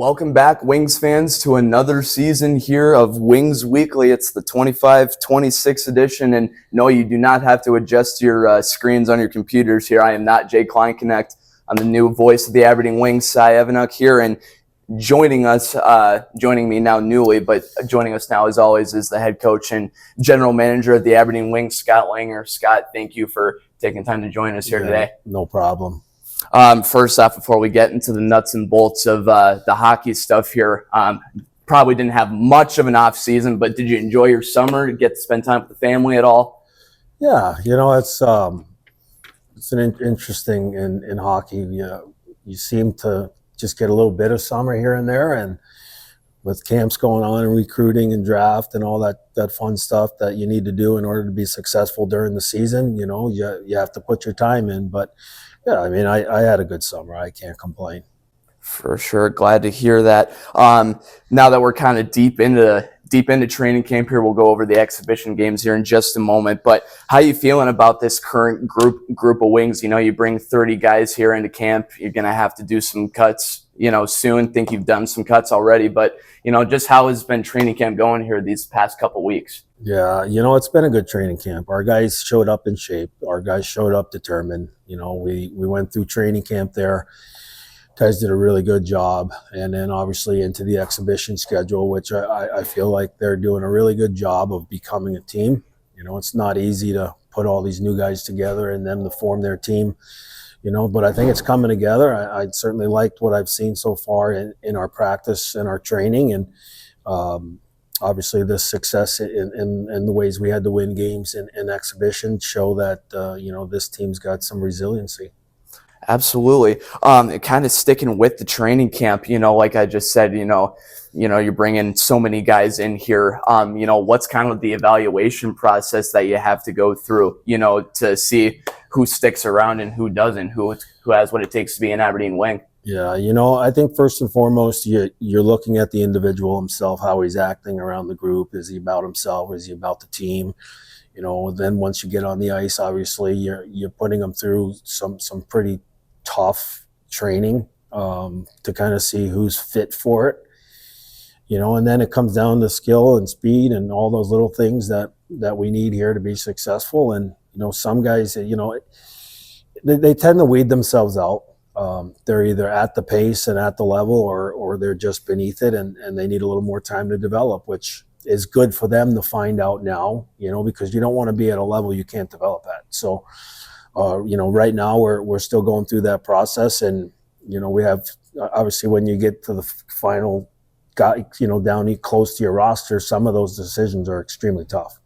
Welcome back, Wings fans, to another season here of Wings Weekly. It's the 25-26 edition, and no, you do not have to adjust your screens on your computers here. I am not Jay Kleinknecht. I'm the new voice of the Aberdeen Wings, Cy Evanuk here, and joining me now newly, but joining us now as always is the head coach and general manager of the Aberdeen Wings, Scott Langer. Scott, thank you for taking time to join us here today. No problem. First off, before we get into the nuts and bolts of the hockey stuff here, probably didn't have much of an off season, but did you enjoy your summer? Did you get to spend time with the family at all? Yeah, it's an interesting in hockey. You seem to just get a little bit of summer here and there, and with camps going on and recruiting and draft and all that fun stuff that you need to do in order to be successful during the season, you have to put your time in. But yeah, I mean, I had a good summer. I can't complain. For sure. Glad to hear that. Now that we're kind of deep into training camp here, we'll go over the exhibition games here in just a moment. But how are you feeling about this current group of Wings? You bring 30 guys here into camp. You're going to have to do some cuts, soon. Think you've done some cuts already. But, just how has been training camp going here these past couple weeks? Yeah, it's been a good training camp. Our guys showed up in shape. Our guys showed up determined. We went through training camp there. Guys did a really good job. And then obviously into the exhibition schedule, which I feel like they're doing a really good job of becoming a team. It's not easy to put all these new guys together and them to form their team, but I think it's coming together. I certainly liked what I've seen so far in our practice and our training. And obviously this success in the ways we had to win games in exhibition show that, this team's got some resiliency. Absolutely. Kind of sticking with the training camp, like I just said, you're bringing so many guys in here. What's kind of the evaluation process that you have to go through, to see who sticks around and who doesn't, who has what it takes to be an Aberdeen Wing? Yeah, I think first and foremost, you're looking at the individual himself, how he's acting around the group. Is he about himself? Is he about the team? Then once you get on the ice, obviously you're putting them through some pretty tough training to kind of see who's fit for it. And then it comes down to skill and speed and all those little things that we need here to be successful. And some guys, they tend to weed themselves out. They're either at the pace and at the level or they're just beneath it and they need a little more time to develop, which is good for them to find out now, because you don't want to be at a level you can't develop at. So, right now we're still going through that process, and we have obviously when you get to the final guy, down close to your roster, some of those decisions are extremely tough.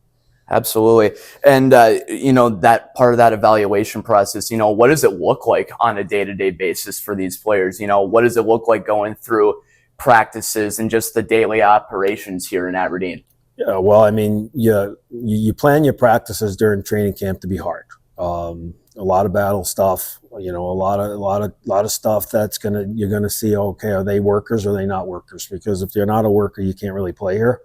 Absolutely. And, that part of that evaluation process, what does it look like on a day-to-day basis for these players? What does it look like going through practices and just the daily operations here in Aberdeen? Yeah, well, I mean, you plan your practices during training camp to be hard. A lot of battle stuff, a lot of stuff you're gonna see. Okay, are they workers or are they not workers? Because if they're not a worker, you can't really play here.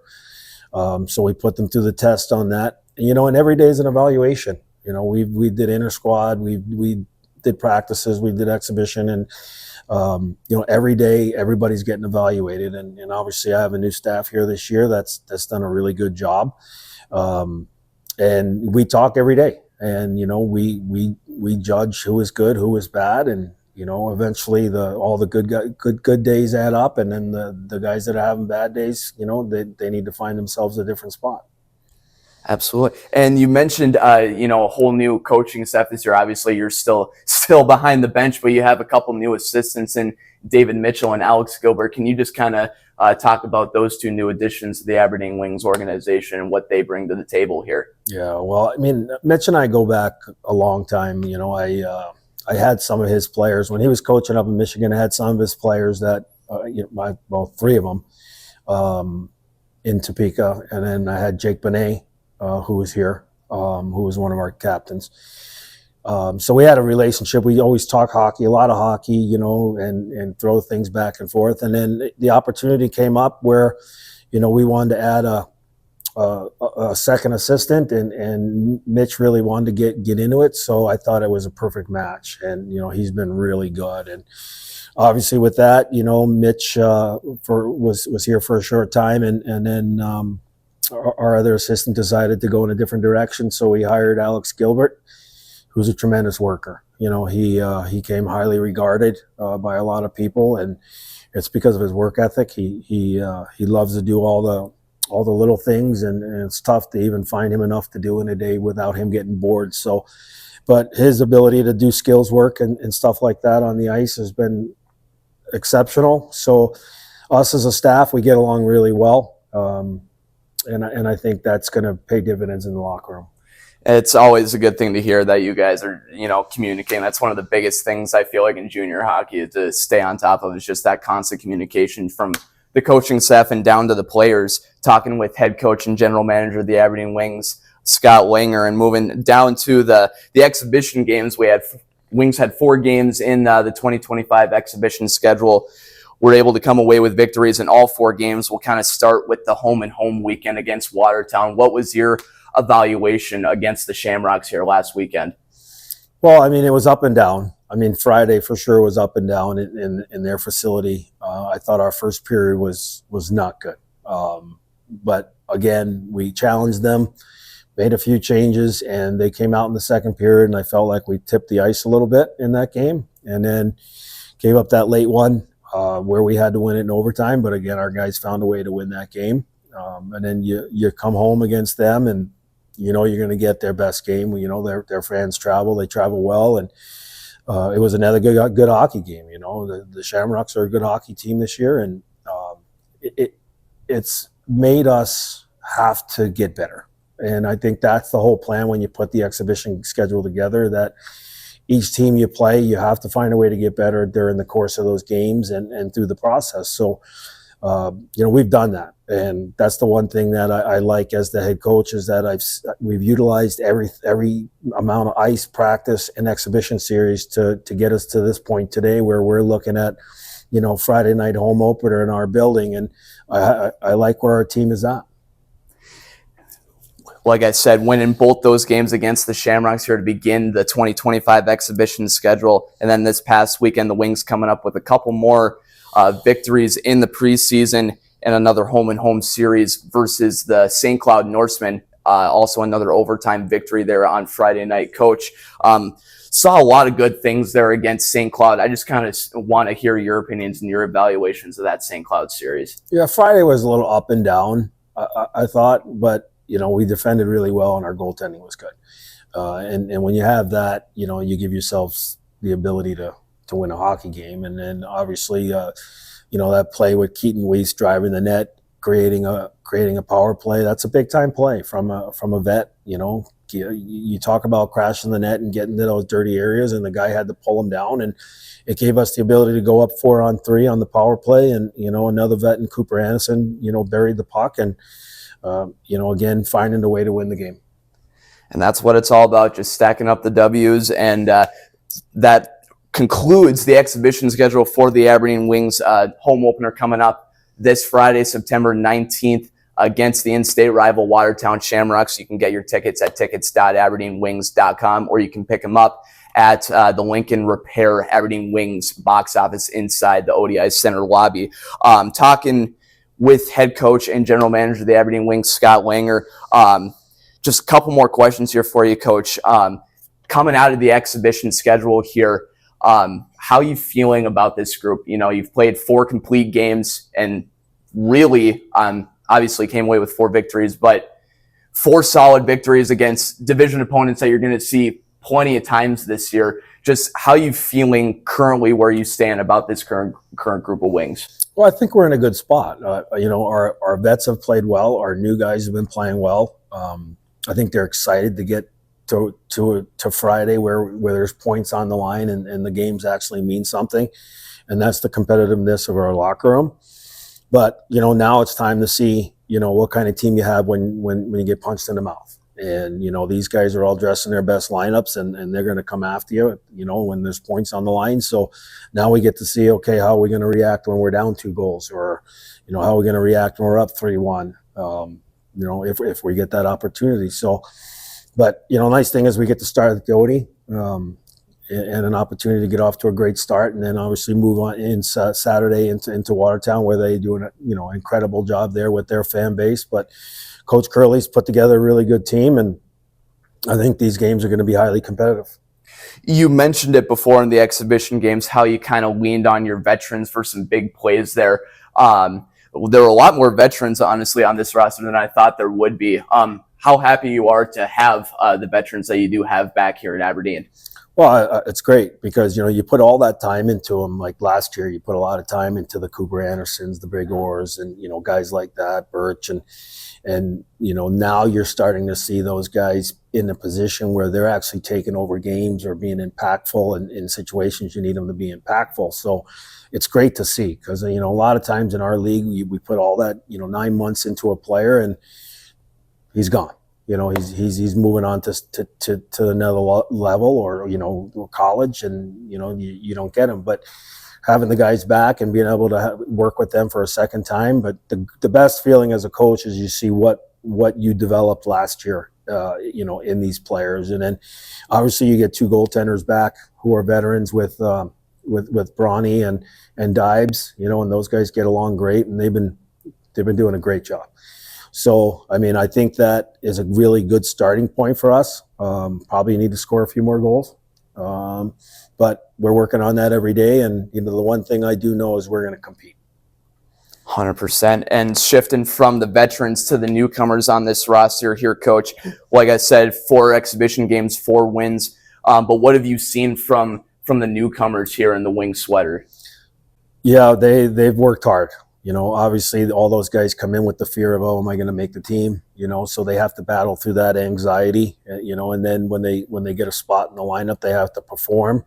So we put them through the test on that. And every day is an evaluation. We did inter squad, we did practices, we did exhibition, and every day everybody's getting evaluated. And obviously I have a new staff here this year that's done a really good job. And we talk every day. And we judge who is good, who is bad, and eventually all the good days add up, and then the guys that are having bad days, they need to find themselves a different spot. Absolutely. And you mentioned a whole new coaching staff this year. Obviously you're still behind the bench, but you have a couple new assistants in David Mitchell and Alex Gilbert. Can you just kind of talk about those two new additions to the Aberdeen Wings organization and what they bring to the table here? Yeah, well, I mean, Mitch and I go back a long time. I had some of his players when he was coaching up in Michigan. I had some of his players that, three of them in Topeka, and then I had Jake Benet, who was here, who was one of our captains. So we had a relationship. We always talk hockey, a lot of hockey, and throw things back and forth. And then the opportunity came up where, we wanted to add a second assistant, and Mitch really wanted to get into it. So I thought it was a perfect match, and he's been really good. And obviously with that, Mitch was here for a short time, and then our other assistant decided to go in a different direction, so we hired Alex Gilbert, who's a tremendous worker. He came highly regarded by a lot of people, and it's because of his work ethic. He loves to do all the little things, and it's tough to even find him enough to do in a day without him getting bored. So, but his ability to do skills work and stuff like that on the ice has been exceptional. So, us as a staff, we get along really well, and I think that's going to pay dividends in the locker room. It's always a good thing to hear that you guys are, communicating. That's one of the biggest things I feel like in junior hockey to stay on top of, is just that constant communication from the coaching staff and down to the players. Talking with head coach and general manager of the Aberdeen Wings, Scott Langer, and moving down to the exhibition games. Wings had 4 games in the 2025 exhibition schedule. We're able to come away with victories in all 4 games. We'll kind of start with the home and home weekend against Watertown. What was your evaluation against the Shamrocks here last weekend? Well, it was up and down. Friday for sure was up and down in their facility. I thought our first period was not good. But again, we challenged them, made a few changes, and they came out in the second period, and I felt like we tipped the ice a little bit in that game, and then gave up that late one where we had to win it in overtime. But again, our guys found a way to win that game. And then you come home against them, and you're going to get their best game. Their fans travel; they travel well, and it was another good hockey game. The Shamrocks are a good hockey team this year, and it's made us have to get better. And I think that's the whole plan when you put the exhibition schedule together, that each team you play, you have to find a way to get better during the course of those games and through the process. So, we've done that. And that's the one thing that I like as the head coach, is that we've utilized every amount of ice practice and exhibition series to get us to this point today, where we're looking at, Friday night home opener in our building. And I like where our team is at. Like I said, winning both those games against the Shamrocks here to begin the 2025 exhibition schedule. And then this past weekend, the Wings coming up with a couple more victories in the preseason and another home-and-home series versus the St. Cloud Norsemen. Also another overtime victory there on Friday night. Coach, saw a lot of good things there against St. Cloud. I just kind of want to hear your opinions and your evaluations of that St. Cloud series. Yeah, Friday was a little up and down, I thought, but we defended really well, and our goaltending was good. And when you have that, you give yourselves the ability to win a hockey game. And then obviously, that play with Keaton Weiss driving the net, creating a power play. That's a big time play from a vet. You talk about crashing the net and getting to those dirty areas, and the guy had to pull him down, and it gave us the ability to go up 4-on-3 on the power play. And another vet in Cooper Anderson, buried the puck, and again, finding a way to win the game. And that's what it's all about, just stacking up the W's. And that concludes the exhibition schedule for the Aberdeen Wings. Home opener coming up this Friday, September 19th, against the in-state rival Watertown Shamrocks. You can get your tickets at tickets.aberdeenwings.com, or you can pick them up at the Lincoln Repair Aberdeen Wings box office inside the ODI Center lobby. Talking with head coach and general manager of the Aberdeen Wings, Scott Langer. Just a couple more questions here for you, Coach. Coming out of the exhibition schedule here, how are you feeling about this group? You've played 4 complete games and really obviously came away with 4 victories, but 4 solid victories against division opponents that you're going to see plenty of times this year. Just how are you feeling currently, where you stand about this current group of Wings? Well, I think we're in a good spot. Our vets have played well. Our new guys have been playing well. I think they're excited to get to Friday where there's points on the line and the games actually mean something. And that's the competitiveness of our locker room. But, now it's time to see, what kind of team you have when you get punched in the mouth. And, these guys are all dressed in their best lineups, and they're going to come after you, when there's points on the line. So now we get to see, okay, how are we going to react when we're down 2 goals, or, how are we going to react when we're up 3-1, if we get that opportunity. So, but, nice thing is we get to start at the Odde. and an opportunity to get off to a great start, and then obviously move on in Saturday into Watertown, where they do an incredible job there with their fan base. But Coach Curley's put together a really good team, and I think these games are going to be highly competitive. You mentioned it before in the exhibition games, how you kind of leaned on your veterans for some big plays there. There were a lot more veterans, honestly, on this roster than I thought there would be. How happy you are to have the veterans that you do have back here in Aberdeen? Well, it's great because, you put all that time into them. Like last year, you put a lot of time into the Cooper Andersons, the Big Oars, and, guys like that, Birch. And now you're starting to see those guys in a position where they're actually taking over games or being impactful in situations you need them to be impactful. So it's great to see because, a lot of times in our league, we put all that, 9 months into a player and he's gone. He's moving on to another level or college, and you don't get him. But having the guys back and being able to work with them for a second time. But the best feeling as a coach is you see what you developed last year, in these players, and then obviously you get two goaltenders back who are veterans with Bronny and Dibes, and those guys get along great, and they've been doing a great job. So, I think that is a really good starting point for us. Probably need to score a few more goals. But we're working on that every day. And, the one thing I do know is we're going to compete. 100%. And shifting from the veterans to the newcomers on this roster here, Coach, like I said, 4 exhibition games, 4 wins. But what have you seen from the newcomers here in the Wing sweater? Yeah, they've worked hard. Obviously all those guys come in with the fear of, am I going to make the team? So they have to battle through that anxiety, and then when they get a spot in the lineup, they have to perform,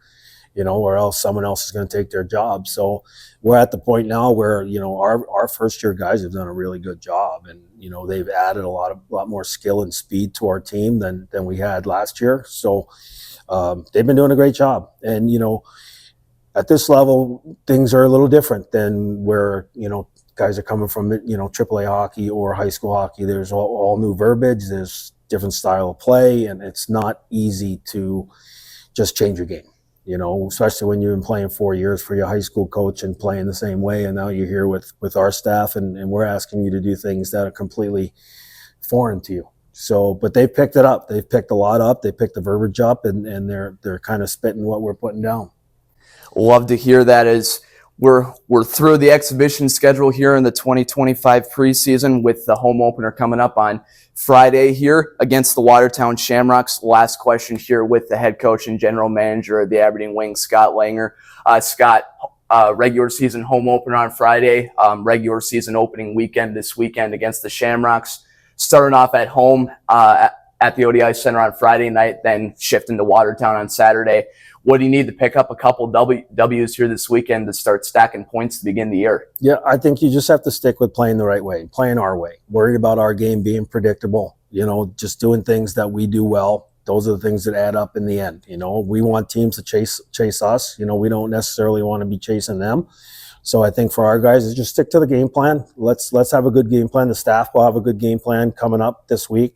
or else someone else is going to take their job. So we're at the point now where, our first year guys have done a really good job, and, they've added a lot more skill and speed to our team than we had last year. So they've been doing a great job. And, at this level, things are a little different than where, guys are coming from, AAA hockey or high school hockey. There's all new verbiage. There's different style of play, and it's not easy to just change your game, especially when you've been playing 4 years for your high school coach and playing the same way. And now you're here with our staff, and we're asking you to do things that are completely foreign to you. So, but they've picked it up. They've picked a lot up. They picked the verbiage up, and they're kind of spitting what we're putting down. Love to hear that. As we're through the exhibition schedule here in the 2025 preseason, with the home opener coming up on Friday here against the Watertown Shamrocks. Last question here with the head coach and general manager of the Aberdeen Wings, Scott Langer. Scott, regular season home opener on Friday, regular season opening weekend this weekend against the Shamrocks. Starting off at home at the ODI Center on Friday night, then shifting to Watertown on Saturday. What do you need to pick up a couple W's here this weekend to start stacking points to begin the year? Yeah, I think you just have to stick with playing the right way, playing our way. Worried about our game being predictable, just doing things that we do well. Those are the things that add up in the end. We want teams to chase us. We don't necessarily want to be chasing them. So I think for our guys is just stick to the game plan. Let's have a good game plan. The staff will have a good game plan coming up this week.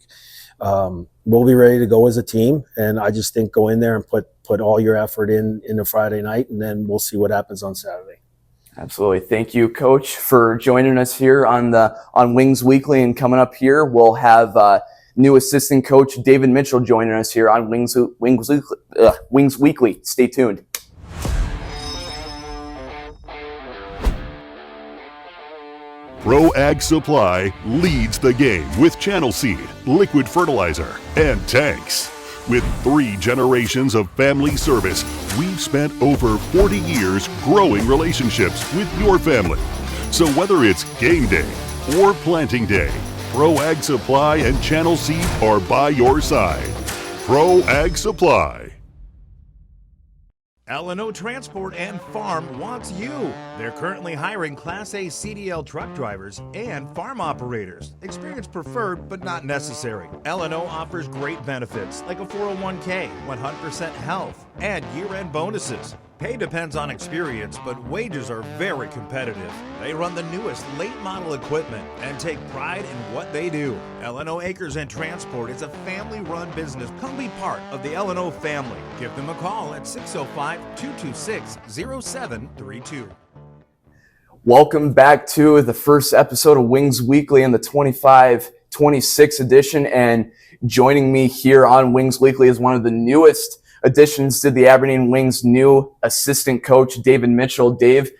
We'll be ready to go as a team, and I just think go in there and put all your effort in a Friday night, and then we'll see what happens on Saturday. Absolutely. Thank you, Coach, for joining us here on Wings Weekly. And coming up here, we'll have new assistant coach David Mitchell joining us here on Wings Weekly. Stay tuned. Pro Ag Supply leads the game with channel seed, liquid fertilizer, and tanks. With 3 generations of family service, we've spent over 40 years growing relationships with your family. So whether it's game day or planting day, Pro Ag Supply and Channel Seed are by your side. Pro Ag Supply. L&O Transport and Farm wants you. They're currently hiring Class A CDL truck drivers and farm operators. Experience preferred, but not necessary. L&O offers great benefits like a 401k, 100% health, and year-end bonuses. Pay depends on experience, but wages are very competitive. They run the newest late model equipment and take pride in what they do. L&O Acres and Transport is a family-run business. Come be part of the L&O family. Give them a call at 605-226-0732. Welcome back to the first episode of Wings Weekly in the 25-26 edition. And joining me here on Wings Weekly is one of the newest additions to the Aberdeen Wings' new assistant coach, David Mitchell. David,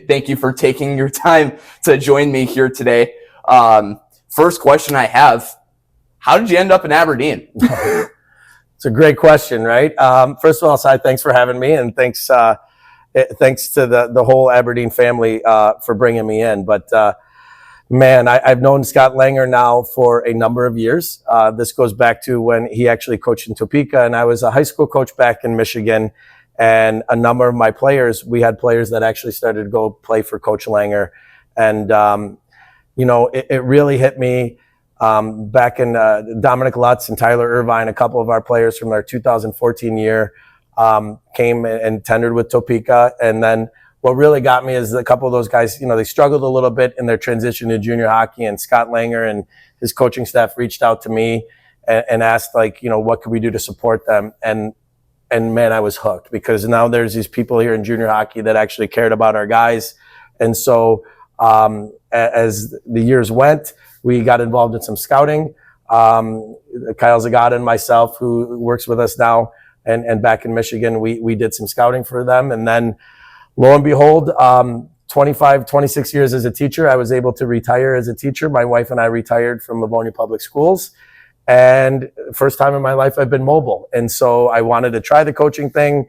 thank you for taking your time to join me here today. First question I have, how did you end up in Aberdeen? It's a great question, right? First of all, Si, thanks for having me, and thanks to the whole Aberdeen family for bringing me in. But man, I've known Scott Langer now for a number of years. This goes back to when he actually coached in Topeka, and I was a high school coach back in Michigan. And a number of my players, we had players that actually started to go play for Coach Langer. And, it really hit me back in Dominic Lutz and Tyler Irvine, a couple of our players from our 2014 year came and tendered with Topeka. And then what really got me is a couple of those guys, they struggled a little bit in their transition to junior hockey, and Scott Langer and his coaching staff reached out to me and asked, what could we do to support them? And man, I was hooked, because now there's these people here in junior hockey that actually cared about our guys. And so as the years went, we got involved in some scouting. Kyle Zagata and myself, who works with us now, and back in Michigan, we did some scouting for them. And then lo and behold, 26 years as a teacher, I was able to retire as a teacher. My wife and I retired from Livonia Public Schools. And first time in my life I've been mobile. And so I wanted to try the coaching thing.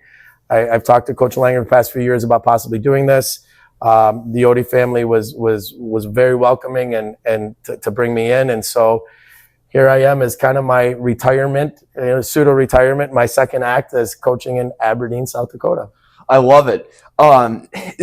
I've talked to Coach Langer the past few years about possibly doing this. The Odde family was very welcoming and to bring me in. And so here I am as kind of my retirement, pseudo retirement, my second act as coaching in Aberdeen, South Dakota. I love it.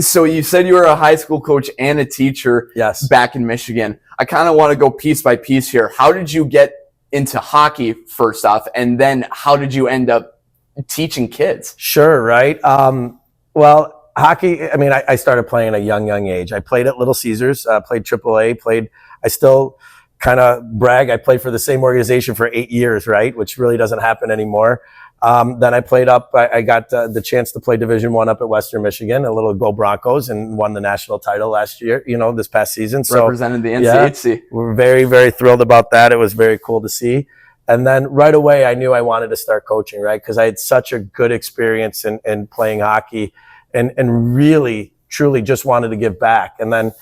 So you said you were a high school coach and a teacher. Yes. Back in Michigan. I kind of want to go piece by piece here. How did you get into hockey first off, and then how did you end up teaching kids? Sure, right. Well, hockey, I started playing at a young age. I played at Little Caesars, played AAA, I still kind of brag, I played for the same organization for 8 years, right? Which really doesn't happen anymore. Then I played up, I got the chance to play Division I up at Western Michigan, a little Go Broncos, and won the national title last year, this past season. So represented the NCHC. Yeah, we're very, very thrilled about that. It was very cool to see. And then right away, I knew I wanted to start coaching, right? Because I had such a good experience in playing hockey and really, truly just wanted to give back. And then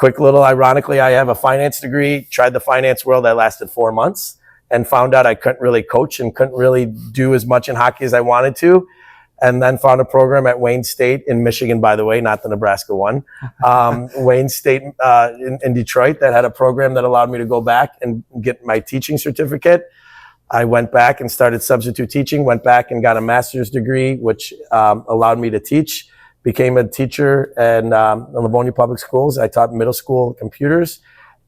ironically, I have a finance degree, tried the finance world. That lasted 4 months. And found out I couldn't really coach and couldn't really do as much in hockey as I wanted to. And then found a program at Wayne State in Michigan, by the way, not the Nebraska one. Wayne State in Detroit that had a program that allowed me to go back and get my teaching certificate. I went back and started substitute teaching, went back and got a master's degree, which allowed me to teach. Became a teacher in Livonia Public Schools. I taught middle school computers.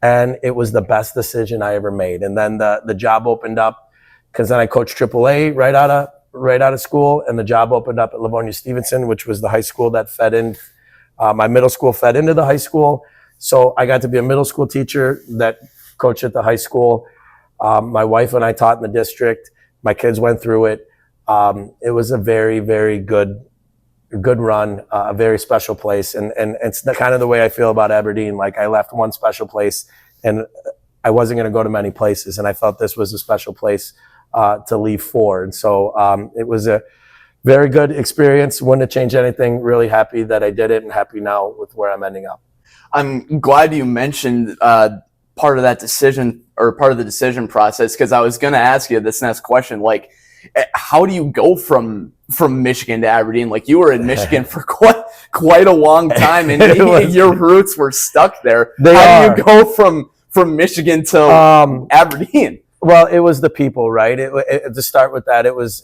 And it was the best decision I ever made. And then the job opened up, because then I coached AAA right out of school, and the job opened up at Livonia Stevenson, which was the high school that fed in. My middle school fed into the high school, so I got to be a middle school teacher that coached at the high school. My wife and I taught in the district. My kids went through it. It was a very, very good run, a very special place. And it's kind of the way I feel about Aberdeen. Like, I left one special place and I wasn't going to go to many places. And I felt this was a special place to leave for. And so it was a very good experience. Wouldn't have changed anything. Really happy that I did it, and happy now with where I'm ending up. I'm glad you mentioned part of that decision, or part of the decision process, because I was going to ask you this next question. Like, how do you go from Michigan to Aberdeen? Like, you were in Michigan for quite a long time, and your roots were stuck there. How do you go from Michigan to Aberdeen? Well, it was the people, right? To start with that, it was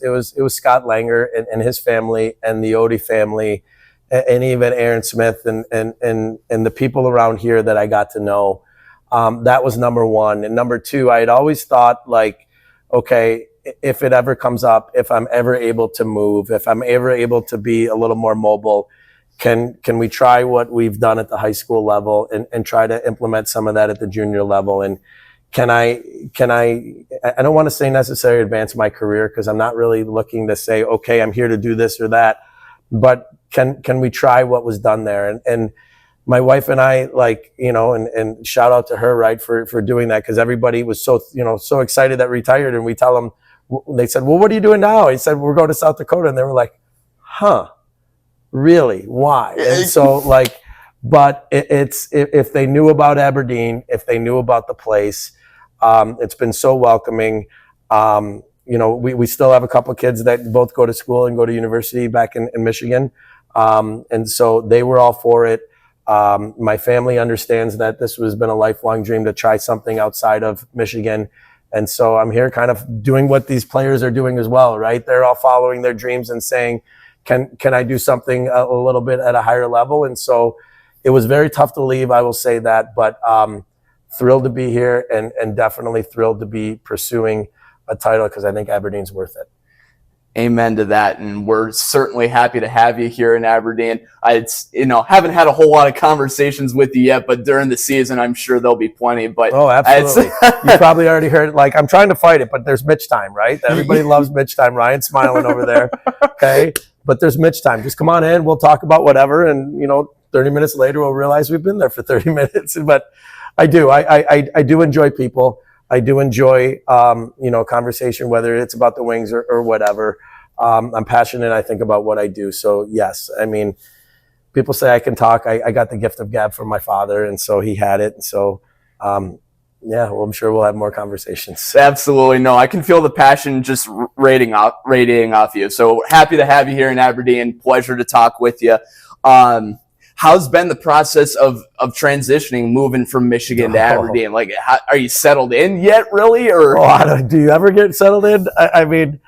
Scott Langer and his family, and the Odde family, and even Aaron Smith and the people around here that I got to know. That was number one. And number two, I had always thought, like, okay, if it ever comes up, if I'm ever able to move, if I'm ever able to be a little more mobile, can we try what we've done at the high school level and try to implement some of that at the junior level? And I don't want to say necessarily advance my career, because I'm not really looking to say, okay, I'm here to do this or that, but can we try what was done there? And my wife and I, like, and shout out to her, right, for doing that, because everybody was so excited that retired, and we tell them, they said, well, what are you doing now? He said, we're going to South Dakota. And they were like, huh, really? Why? And so, like, but it's, if they knew about Aberdeen, if they knew about the place, it's been so welcoming. We still have a couple of kids that both go to school and go to university back in Michigan. And so they were all for it. My family understands that this has been a lifelong dream to try something outside of Michigan. And so I'm here kind of doing what these players are doing as well, right? They're all following their dreams and saying, can I do something a little bit at a higher level? And so it was very tough to leave, I will say that, but thrilled to be here, and definitely thrilled to be pursuing a title, because I think Aberdeen's worth it. Amen to that, and we're certainly happy to have you here in Aberdeen. Haven't had a whole lot of conversations with you yet, but during the season, I'm sure there'll be plenty. But oh, absolutely, you probably already heard. Like, I'm trying to fight it, but there's Mitch time, right? Everybody loves Mitch time. Ryan's smiling over there, okay? But there's Mitch time. Just come on in. We'll talk about whatever, and 30 minutes later, we'll realize we've been there for 30 minutes. But I do. I do enjoy people. I do enjoy, conversation, whether it's about the Wings or whatever. I'm passionate, I think, about what I do. So, yes, I mean, people say I can talk. I got the gift of gab from my father, and so he had it. And so, well, I'm sure we'll have more conversations. Absolutely. No, I can feel the passion just radiating off you. So happy to have you here in Aberdeen. Pleasure to talk with you. How's been the process of transitioning, moving from Michigan to Aberdeen? Like, are you settled in yet, really? Or do you ever get settled in? I mean,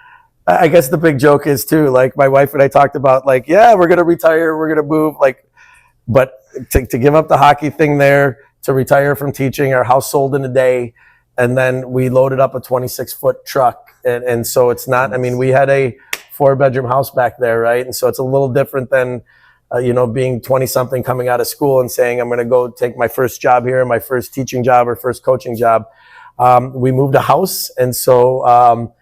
I guess the big joke is too, like, my wife and I talked about, like, yeah, we're going to retire, we're going to move, like, but to give up the hockey thing there, to retire from teaching, our house sold in a day, and then we loaded up a 26-foot truck, and so it's not, I mean, we had a 4-bedroom house back there, right? And so it's a little different than being 20-something coming out of school and saying, I'm going to go take my first job here, my first teaching job or first coaching job. We moved a house. And so,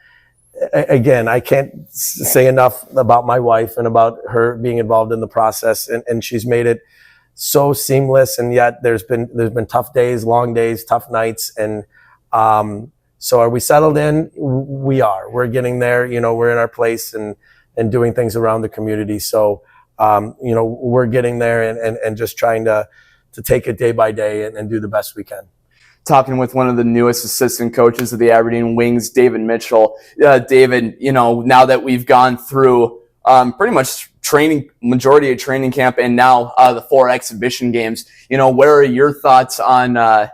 again, I can't say enough about my wife and about her being involved in the process. And she's made it so seamless. And yet there's been tough days, long days, tough nights. And so are we settled in? We are. We're getting there. We're in our place and doing things around the community. So, we're getting there and just trying to take it day by day and do the best we can. Talking with one of the newest assistant coaches of the Aberdeen Wings, David Mitchell. David, now that we've gone through pretty much majority of training camp and now the 4 exhibition games, where are your thoughts on the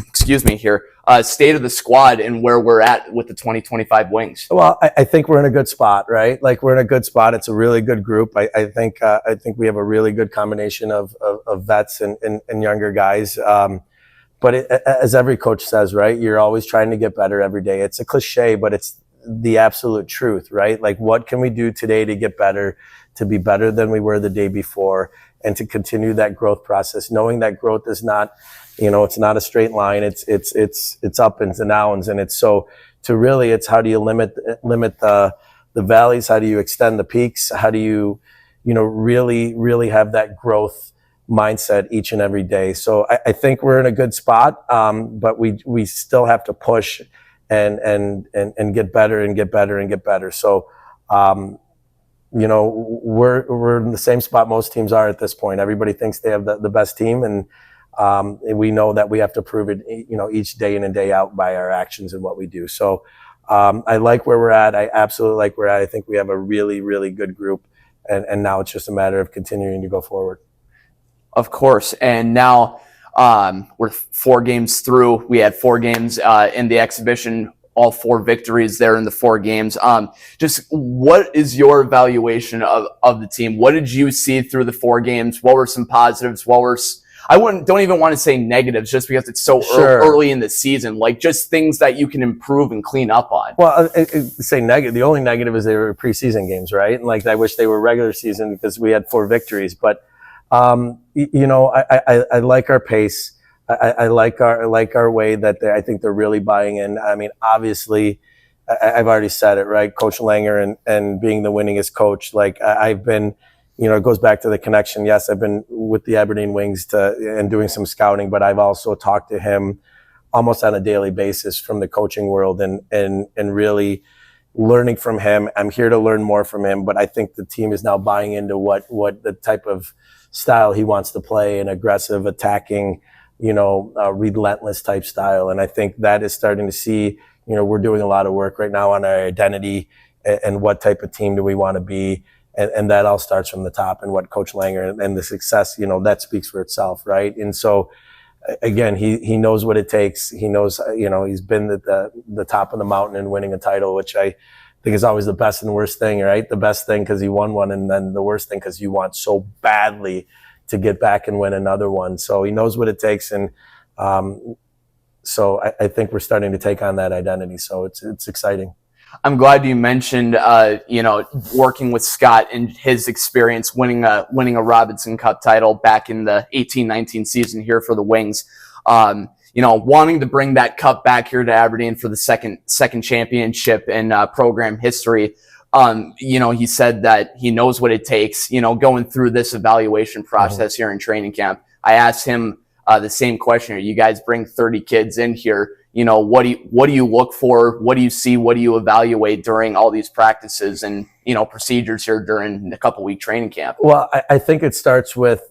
excuse me here, state of the squad and where we're at with the 2025 Wings? Well, I think we're in a good spot, right? Like, we're in a good spot. It's a really good group. I think we have a really good combination of vets and younger guys. But as every coach says, right, you're always trying to get better every day. It's a cliche, but it's the absolute truth, right? Like, what can we do today to get better, to be better than we were the day before, and to continue that growth process, knowing that growth is not, it's not a straight line. It's up and downs. And it's how do you limit the valleys? How do you extend the peaks? How do you, really have that growth mindset each and every day? So I think we're in a good spot. But we still have to push and get better and get better and get better. So, we're in the same spot most teams are at this point. Everybody thinks they have the best team, and we know that we have to prove it, each day in and day out by our actions and what we do. So I like where we're at. I absolutely like where we're at. I think we have a really, really good group, and now it's just a matter of continuing to go forward. Of course. And now we're 4 games through. We had 4 games in the exhibition, all 4 victories there in the 4 games. Just what is your evaluation of the team? What did you see through the 4 games? What were some positives? What were don't even want to say negatives just because it's so early in the season, like just things that you can improve and clean up on. Well, say negative. The only negative is they were preseason games, right? And like I wish they were regular season because we had 4 victories. But you know, I like our pace. I like our way that I think they're really buying in. I mean, obviously, I've already said it, right? Coach Langer and being the winningest coach. Like I've been, you know, it goes back to the connection. Yes, I've been with the Aberdeen Wings and doing some scouting, but I've also talked to him almost on a daily basis from the coaching world and really learning from him. I'm here to learn more from him, but I think the team is now buying into what the type of style he wants to play, an aggressive, attacking, you know, relentless type style. And I think that is starting to see, you know, we're doing a lot of work right now on our identity and what type of team do we want to be. And that all starts from the top, and what Coach Langer and the success, you know, that speaks for itself, right? And so, again, he knows what it takes. He knows, you know, he's been at the top of the mountain and winning a title, which I think is always the best and worst thing, right? The best thing because he won one, and then the worst thing because you want so badly to get back and win another one. So he knows what it takes, and so I think we're starting to take on that identity. So it's exciting. I'm glad you mentioned, you know, working with Scott and his experience winning a Robinson Cup title back in the 18-19 season here for the Wings. You know, wanting to bring that cup back here to Aberdeen for the second championship in program history. You know, he said that he knows what it takes, you know, going through this evaluation process here in training camp. I asked him the same question. You guys bring 30 kids in here. You know, what do you look for? What do you see? What do you evaluate during all these practices and, you know, procedures here during a couple-week training camp? Well, I think it starts with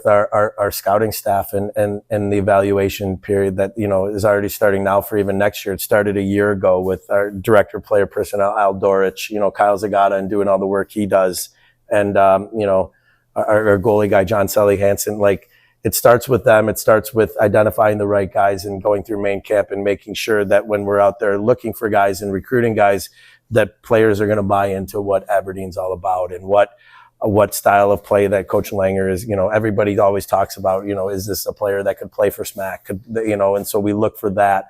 our scouting staff and the evaluation period that, you know, is already starting now for even next year. It started a year ago with our director of player personnel, Al Dorich, you know, Kyle Zagata, and doing all the work he does. And, you know, our goalie guy, John Selly Hansen, like, it starts with them. It starts with identifying the right guys and going through main camp and making sure that when we're out there looking for guys and recruiting guys, that players are going to buy into what Aberdeen's all about and what style of play that Coach Langer is. You know, everybody always talks about, you know, is this a player that could play for Smack? You know, and so we look for that.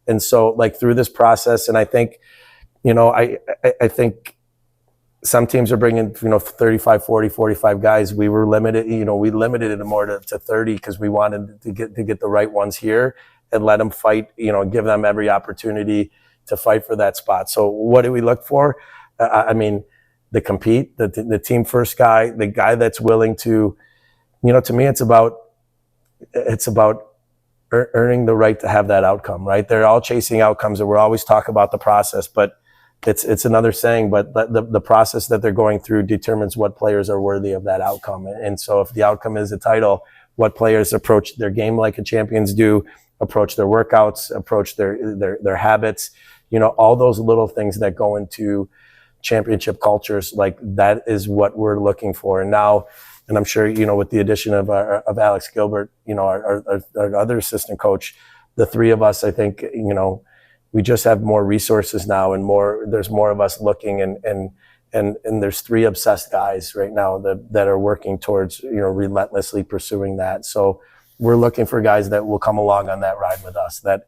And so, like, through this process, and I think, you know, I think some teams are bringing, you know, 35, 40, 45 guys. We were limited, you know, we limited it more to 30 because we wanted to get the right ones here and let them fight, you know, give them every opportunity to fight for that spot. So what do we look for? I mean, the compete, the team first guy, the guy that's willing to, you know, to me, it's about earning the right to have that outcome, right? They're all chasing outcomes, and we're always talking about the process, but it's another saying, but the process that they're going through determines what players are worthy of that outcome. And so if the outcome is a title, what players approach their game like a champions do, approach their workouts, approach their habits, you know, all those little things that go into championship cultures, like that is what we're looking for. And now, and I'm sure, you know, with the addition of Alex Gilbert, you know, our other assistant coach, the three of us, I think, you know, we just have more resources now and there's more of us looking and there's 3 obsessed guys right now that are working towards, you know, relentlessly pursuing that. So we're looking for guys that will come along on that ride with us, that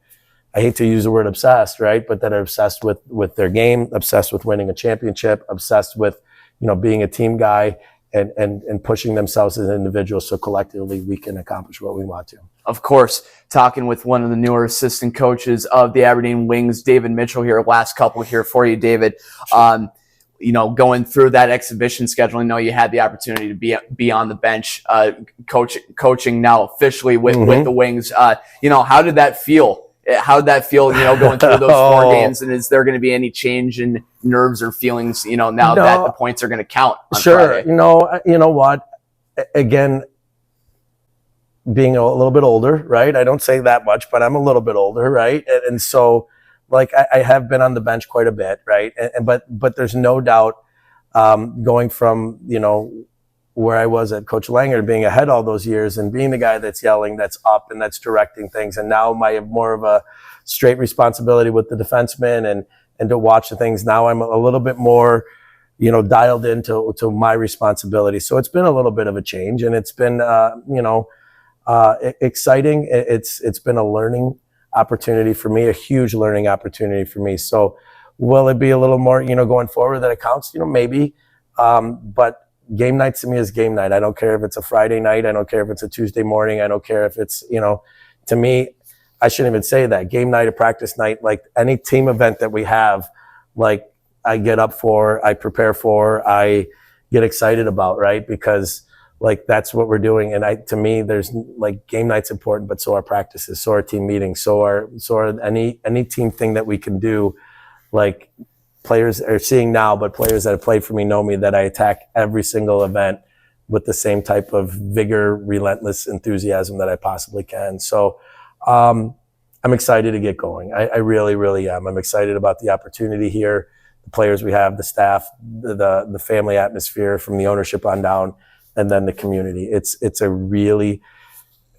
I hate to use the word obsessed, right? But that are obsessed with their game, obsessed with winning a championship, obsessed with, you know, being a team guy and pushing themselves as individuals so collectively we can accomplish what we want to. Of course, talking with one of the newer assistant coaches of the Aberdeen Wings, David Mitchell here, last couple here for you, David. Sure. You know, going through that exhibition schedule, I know you had the opportunity to be on the bench, coaching now officially with the Wings. You know, how did that feel? How did that feel, you know, going through those 4 games? And is there going to be any change in nerves or feelings, you know, now that the points are going to count on Friday? You know what? Again, being a little bit older, right? I don't say that much, but I'm a little bit older, right? And so, like, I have been on the bench quite a bit, right? But there's no doubt going from, you know, where I was at Coach Langer, being ahead all those years and being the guy that's yelling, that's up and that's directing things. And now I have more of a straight responsibility with the defensemen and to watch the things. Now I'm a little bit more, you know, dialed into my responsibility. So it's been a little bit of a change, and it's been, you know, exciting. It's been a learning opportunity for me, a huge learning opportunity for me. So will it be a little more, going forward that it counts? Maybe. But game night to me is game night. I don't care if it's a Friday night. I don't care if it's a Tuesday morning. I don't care if it's, to me, I shouldn't even say that. Game night or practice night, like any team event that we have, like I get up for, I prepare for, I get excited about, right? Because like that's what we're doing. And to me, there's like game night's important, but so are practices, so are team meetings, so are any team thing that we can do. Like players are seeing now, but players that have played for me know me that I attack every single event with the same type of vigor, relentless enthusiasm that I possibly can. So I'm excited to get going. I really, really am. I'm excited about the opportunity here, the players we have, the staff, the family atmosphere from the ownership on down, and then the community. It's a really,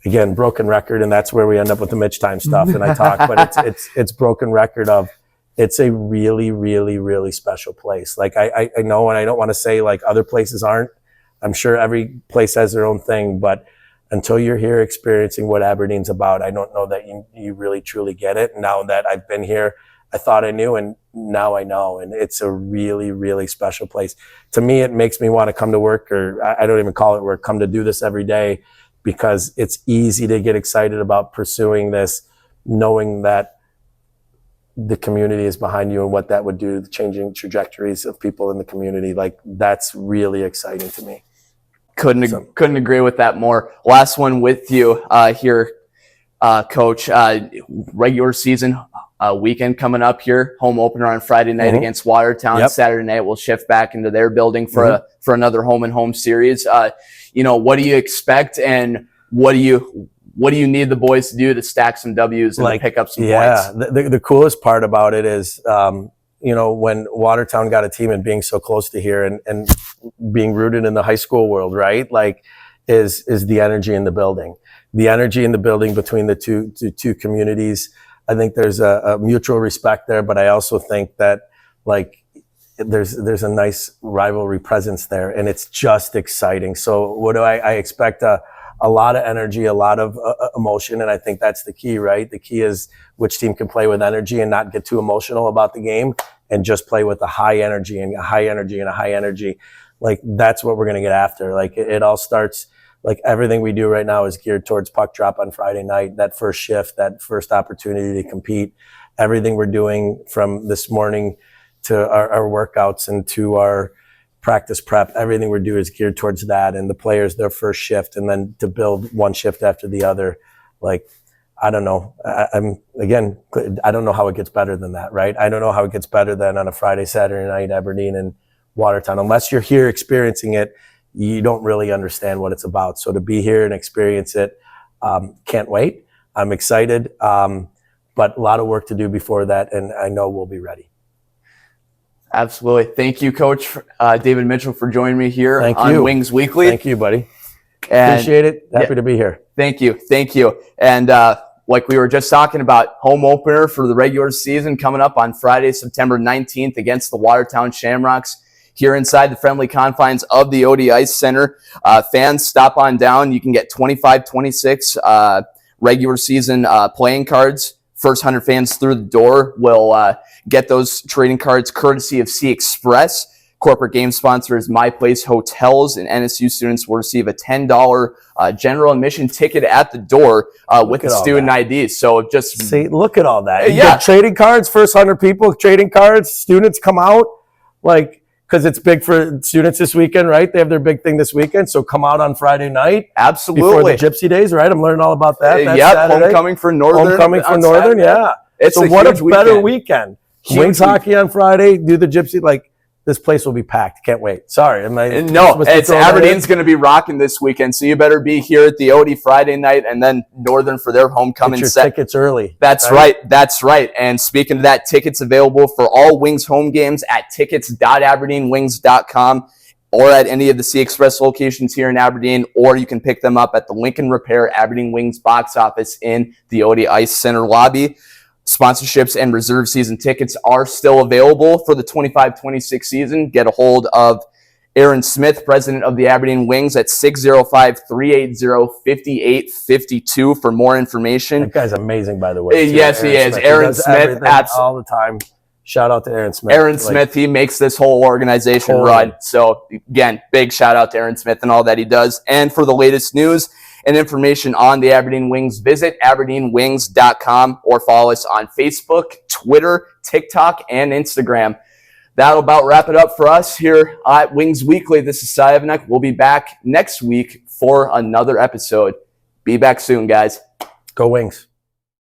again, broken record, and that's where we end up with the Mitch time stuff and I talk, but it's broken record of, it's a really, really, really special place. Like I know, and I don't want to say like other places aren't. I'm sure every place has their own thing, but until you're here experiencing what Aberdeen's about, I don't know that you really truly get it. Now that I've been here, I thought I knew, and now I know. And it's a really, really special place. To me, it makes me want to come to work, or I don't even call it work, come to do this every day, because it's easy to get excited about pursuing this, knowing that the community is behind you and what that would do, the changing trajectories of people in the community. Like that's really exciting to me. Couldn't agree with that more. Last one with you here, Coach. Regular season weekend coming up here. Home opener on Friday night against Watertown. Yep. Saturday night we'll shift back into their building for another home and home series. What do you expect, and what do you need the boys to do to stack some W's and pick up some points? Yeah, the coolest part about it is, when Watertown got a team and being so close to here and being rooted in the high school world, right? Like is the energy in the building. The energy in the building between the two communities. I think there's a mutual respect there, but I also think that like there's a nice rivalry presence there, and it's just exciting. So what do I expect? A lot of energy, a lot of emotion, and I think that's the key, right? The key is which team can play with energy and not get too emotional about the game, and just play with a high energy and a high energy and a high energy. Like that's what we're going to get after. Like it all starts, like everything we do right now is geared towards puck drop on Friday night, that first shift, that first opportunity to compete. Everything we're doing from this morning to our workouts and to our practice prep, everything we do is geared towards that, and the players, their first shift, and then to build one shift after the other. Like, I don't know. I don't know how it gets better than that, right? I don't know how it gets better than on a Friday, Saturday night, Aberdeen and Watertown. Unless you're here experiencing it, you don't really understand what it's about. So to be here and experience it, can't wait. I'm excited, but a lot of work to do before that, and I know we'll be ready. Absolutely. Thank you, Coach David Mitchell, for joining me here on Wings Weekly. Thank you, buddy. And appreciate it. Happy to be here. Thank you. And like we were just talking about, home opener for the regular season coming up on Friday, September 19th against the Watertown Shamrocks here inside the friendly confines of the Odde Ice Center. Fans, stop on down. You can get 25-26 regular season playing cards. First 100 fans through the door will get those trading cards courtesy of C Express. Corporate game sponsor is My Place Hotels, and NSU students will receive a $10 general admission ticket at the door with the student ID. So just see, look at all that. You yeah, get trading cards, first 100 people, trading cards, students come out, like, because it's big for students this weekend, right? They have their big thing this weekend, so come out on Friday night. Absolutely. Before the Gypsy Days, right? I'm learning all about that. That's yep, Saturday. homecoming for Northern. Homecoming for Northern, yeah. So what a better weekend. Wings hockey on Friday, do the Gypsy, like, this place will be packed. Can't wait. Sorry. No, it's Aberdeen's going to be rocking this weekend, so you better be here at the Odde Friday night, and then Northern for their homecoming. Get your tickets early. That's right. That's right. And speaking of that, tickets available for all Wings home games at tickets.aberdeenwings.com or at any of the C Express locations here in Aberdeen, or you can pick them up at the Lincoln Repair Aberdeen Wings box office in the Odde Ice Center lobby. Sponsorships and reserve season tickets are still available for the 25-26 season. Get a hold of Aaron Smith, president of the Aberdeen Wings, at 605-380-5852 for more information. That guy's amazing, by the way. Too. Yes, he is. Aaron does Smith, everything all the time. Shout out to Aaron Smith. Aaron Smith, he makes this whole organization run. So again, big shout out to Aaron Smith and all that he does. And for the latest news and information on the Aberdeen Wings, visit aberdeenwings.com or follow us on Facebook, Twitter, TikTok, and Instagram. That'll about wrap it up for us here at Wings Weekly. This is Cy Evanek. We'll be back next week for another episode. Be back soon, guys. Go Wings.